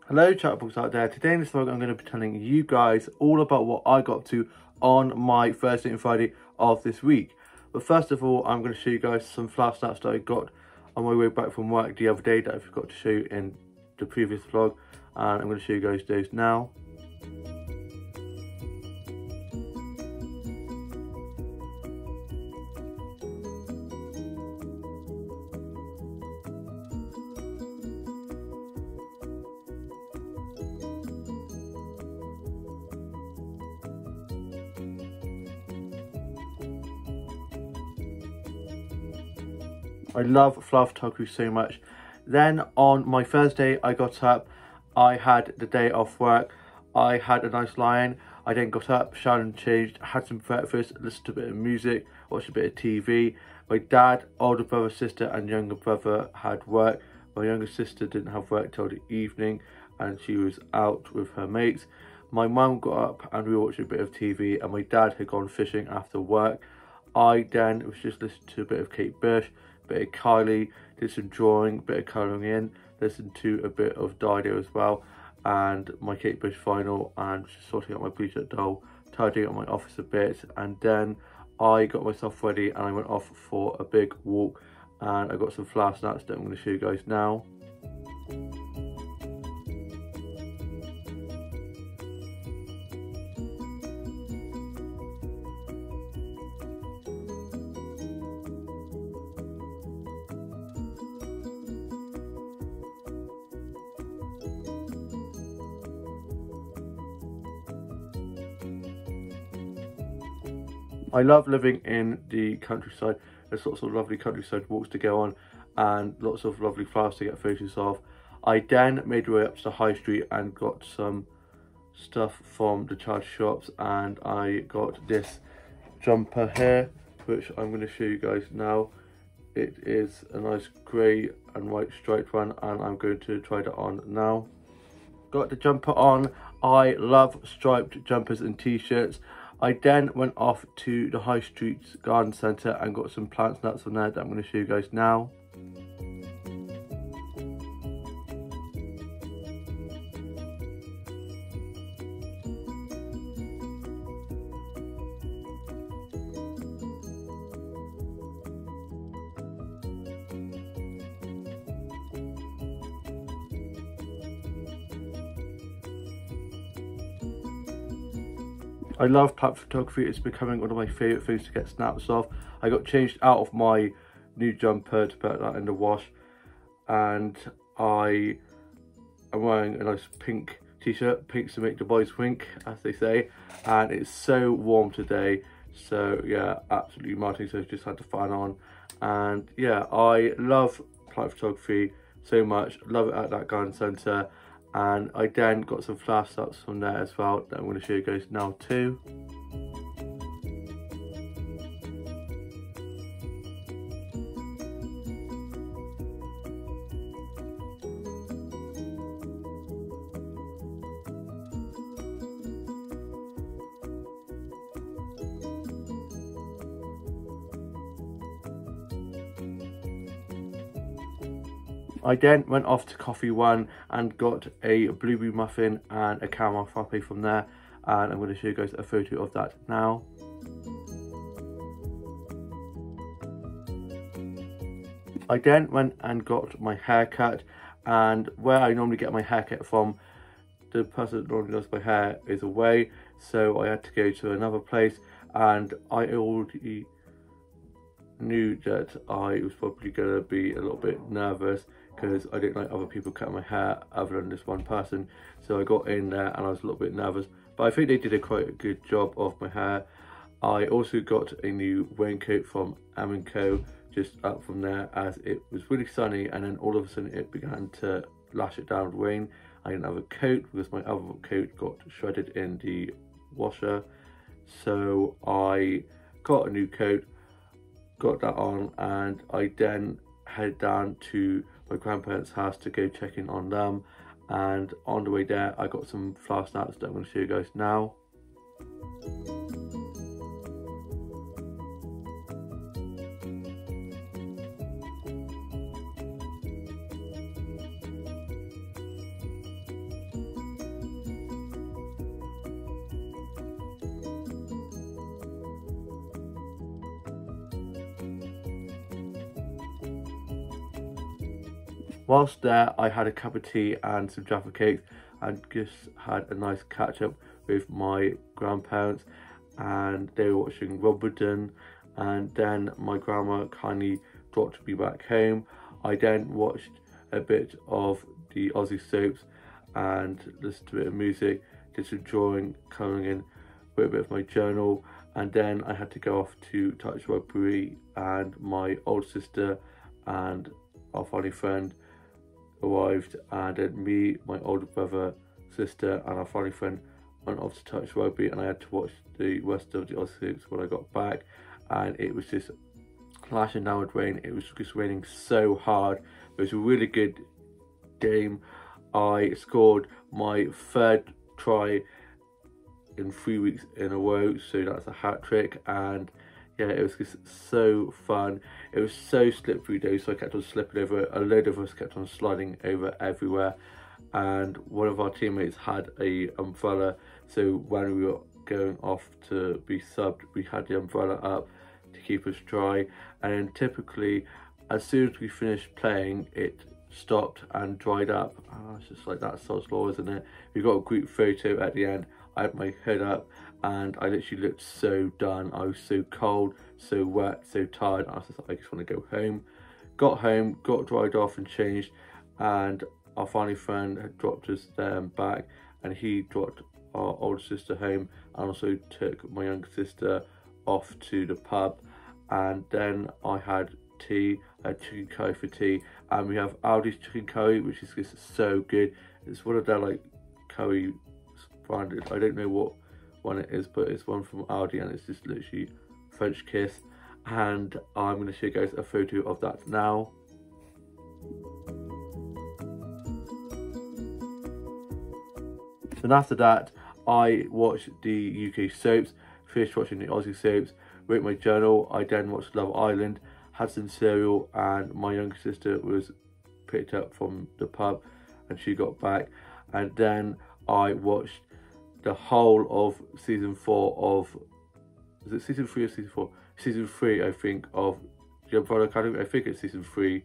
Hello chatterbox out there. Today in this vlog I'm going to be telling you guys all about what I got to on my Thursday and Friday of this week. But first of all, I'm going to show you guys some flash snaps that I got on my way back from work the other day that I forgot to show you in the previous vlog, and I'm going to show you guys those now. I love flower photography so much. Then on my Thursday, I got up. I had the day off work. I had a nice lie-in. I then got up, showered and changed, had some breakfast, listened to a bit of music, watched a bit of TV. My dad, older brother, sister and younger brother had work. My younger sister didn't have work till the evening and she was out with her mates. My mum got up and we watched a bit of TV, and my dad had gone fishing after work. I then was just listening to a bit of Kate Bush, bit of Kylie, did some drawing, bit of colouring in, listened to a bit of Dido as well, and my Kate Bush final, and just sorting out my blue shirt doll, tidying up my office a bit, and then I got myself ready and I went off for a big walk, and I got some flower snaps that I'm going to show you guys now. I love living in the countryside. There's lots of lovely countryside walks to go on and lots of lovely flowers to get photos of. I then made my way up to the high street and got some stuff from the charity shops, and I got this jumper here, which I'm going to show you guys now. It is a nice grey and white striped one, and I'm going to try that on now. Got the jumper on. I love striped jumpers and t-shirts. I then went off to the High Street Garden Centre and got some plant nuts from there that I'm going to show you guys now. I love plant photography. It's becoming one of my favourite things to get snaps of. I got changed out of my new jumper to put that in the wash, and I am wearing a nice pink t-shirt. Pinks to make the boys wink, as they say, and it's so warm today, so yeah, absolutely melting, so I just had the fan on. And yeah, I love plant photography so much. Love it at that garden centre. And I then got some flash snaps from there as well that I'm going to show you guys now too. I then went off to Coffee One and got a blueberry muffin and a caramel frappe from there, and I'm going to show you guys a photo of that now. I then went and got my hair cut, and where I normally get my haircut from, the person that normally does my hair is away, so I had to go to another place, and I already knew that I was probably going to be a little bit nervous because I didn't like other people cutting my hair other than this one person. So I got in there and I was a little bit nervous, but I think they did quite a good job of my hair. I also got a new raincoat from M&Co just up from there, as it was really sunny, and then all of a sudden it began to lash it down with rain. I didn't have a coat because my other coat got shredded in the washer, so I got a new coat, got that on, and I then headed down to my grandparents' house to go check in on them. And on the way there I got some flower snaps that I'm going to show you guys now. Whilst there, I had a cup of tea and some Jaffa cakes and just had a nice catch up with my grandparents, and they were watching Wimbledon, and then my grandma kindly dropped me back home. I then watched a bit of the Aussie soaps and listened to a bit of music, did some drawing, colouring in, wrote a bit of my journal, and then I had to go off to touch rugby, and my older sister and our funny friend arrived, and then me, my older brother, sister and our funny friend went off to touch rugby, and I had to watch the rest of the Aussie soaps when I got back, and it was just clashing down with rain. It was just raining so hard. It was a really good game. I scored my third try in 3 weeks in a row, so that's a hat trick, and yeah, it was just so fun. It was so slippery though, so I kept on slipping over. A load of us kept on sliding over everywhere, and one of our teammates had a umbrella, so when we were going off to be subbed, we had the umbrella up to keep us dry. And then typically, as soon as we finished playing, it stopped and dried up. And it's just like, that's sod's law, isn't it? We got a group photo at the end. I had my hood up and I literally looked so done. I was so cold, so wet, so tired. I was just like, I just want to go home. Got home, got dried off and changed, and our funny friend had dropped us back, and he dropped our older sister home, and also took my younger sister off to the pub. And then I had tea, I had chicken curry for tea, and we have Aldi's chicken curry, which is just so good. It's one of their like curry branded, I don't know what one it is, but it's one from Aldi, and it's just literally French kiss. And I'm going to show you guys a photo of that now. Then after that, I watched the UK soaps, finished watching the Aussie soaps, wrote my journal. I then watched Love Island, had some cereal, and my younger sister was picked up from the pub and she got back. And then I watched the whole of season 4 of, is it season 3 or season 4? Season 3, I think, of The Umbrella Academy. I think it's season 3,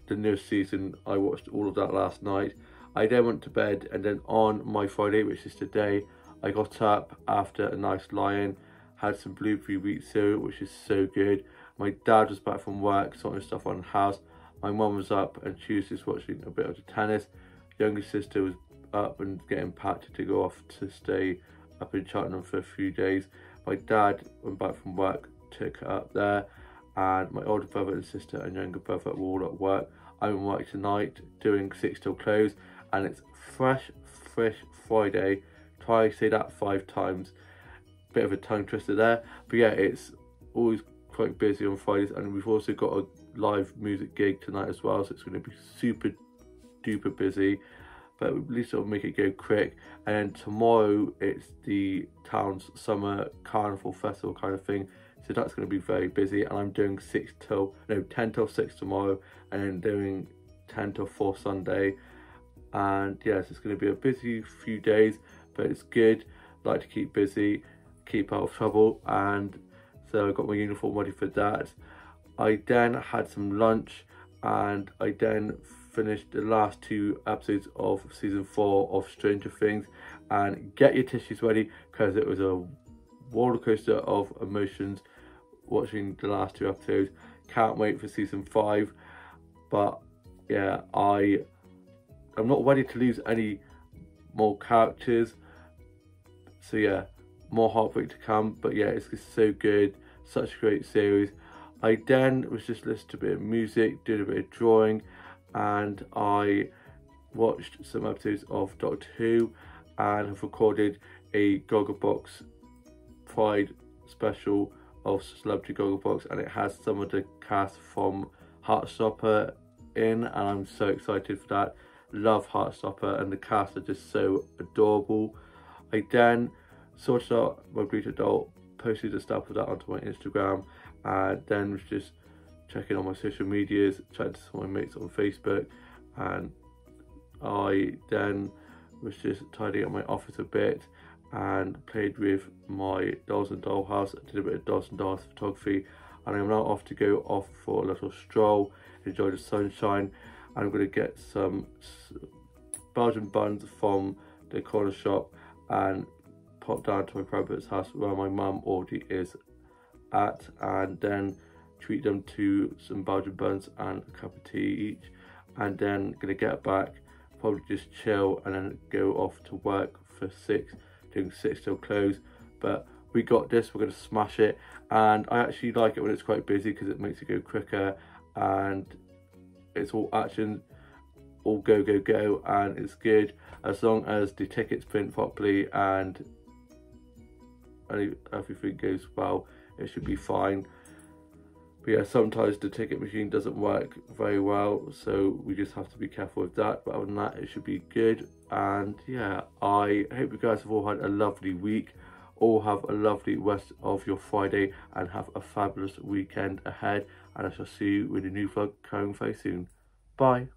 the newest season. I watched all of that last night. I then went to bed, and then on my Friday, which is today, I got up after a nice lie-in, had some blueberry wheat cereal, which is so good. My dad was back from work, sorting stuff on the house. My mum was up and she was just watching a bit of the tennis. Younger sister was up and getting packed to go off to stay up in Cheltenham for a few days. My dad went back from work, took her up there, and my older brother and sister and younger brother were all at work. I'm at work tonight doing 6 till close, and it's fresh Friday. Try to say that 5 times. Bit of a tongue twister there, but yeah, it's always quite busy on Fridays, and we've also got a live music gig tonight as well, so it's going to be super duper busy, but at least it'll make it go quick. And then tomorrow it's the town's summer carnival festival kind of thing, so that's going to be very busy, and I'm doing 10 till 6 tomorrow, and then doing 10 till 4 Sunday. And yes, it's going to be a busy few days, but it's good. Like to keep busy, keep out of trouble, and so I got my uniform ready for that. I then had some lunch, and I then finished the last 2 episodes of season 4 of Stranger Things. And get your tissues ready, because it was a roller coaster of emotions watching the last 2 episodes. Can't wait for season 5, but yeah, I'm not ready to lose any more characters, so yeah, more heartbreak to come. But yeah, it's just so good, such a great series. I then was just listening to a bit of music, doing a bit of drawing, and I watched some episodes of Doctor Who, and have recorded a Gogglebox Pride special of Celebrity Gogglebox, and it has some of the cast from Heartstopper in, and I'm so excited for that. Love Heartstopper, and the cast are just so adorable. I then sorted out my Greeted Doll, posted the stuff of that onto my Instagram, and then was just checking on my social medias, chatting to some of my mates on Facebook, and I then was just tidying up my office a bit and played with my Dolls and Dollhouse. I did a bit of Dolls and Dolls photography, and I'm now off to go off for a little stroll, enjoy the sunshine. and I'm going to get some Belgian buns from the corner shop and pop down to my brother's house where my mum already is at, and then treat them to some Belgian buns and a cup of tea each, and then gonna get back, probably just chill and then go off to work for 6, doing 6 till close. But we got this, we're gonna smash it, and I actually like it when it's quite busy because it makes it go quicker and it's all action, all go go go, and it's good as long as the tickets print properly and everything goes well. It should be fine. But yeah, sometimes the ticket machine doesn't work very well, so we just have to be careful with that. But other than that, it should be good. And yeah, I hope you guys have all had a lovely week. All have a lovely rest of your Friday and have a fabulous weekend ahead. And I shall see you with a new vlog coming very soon. Bye.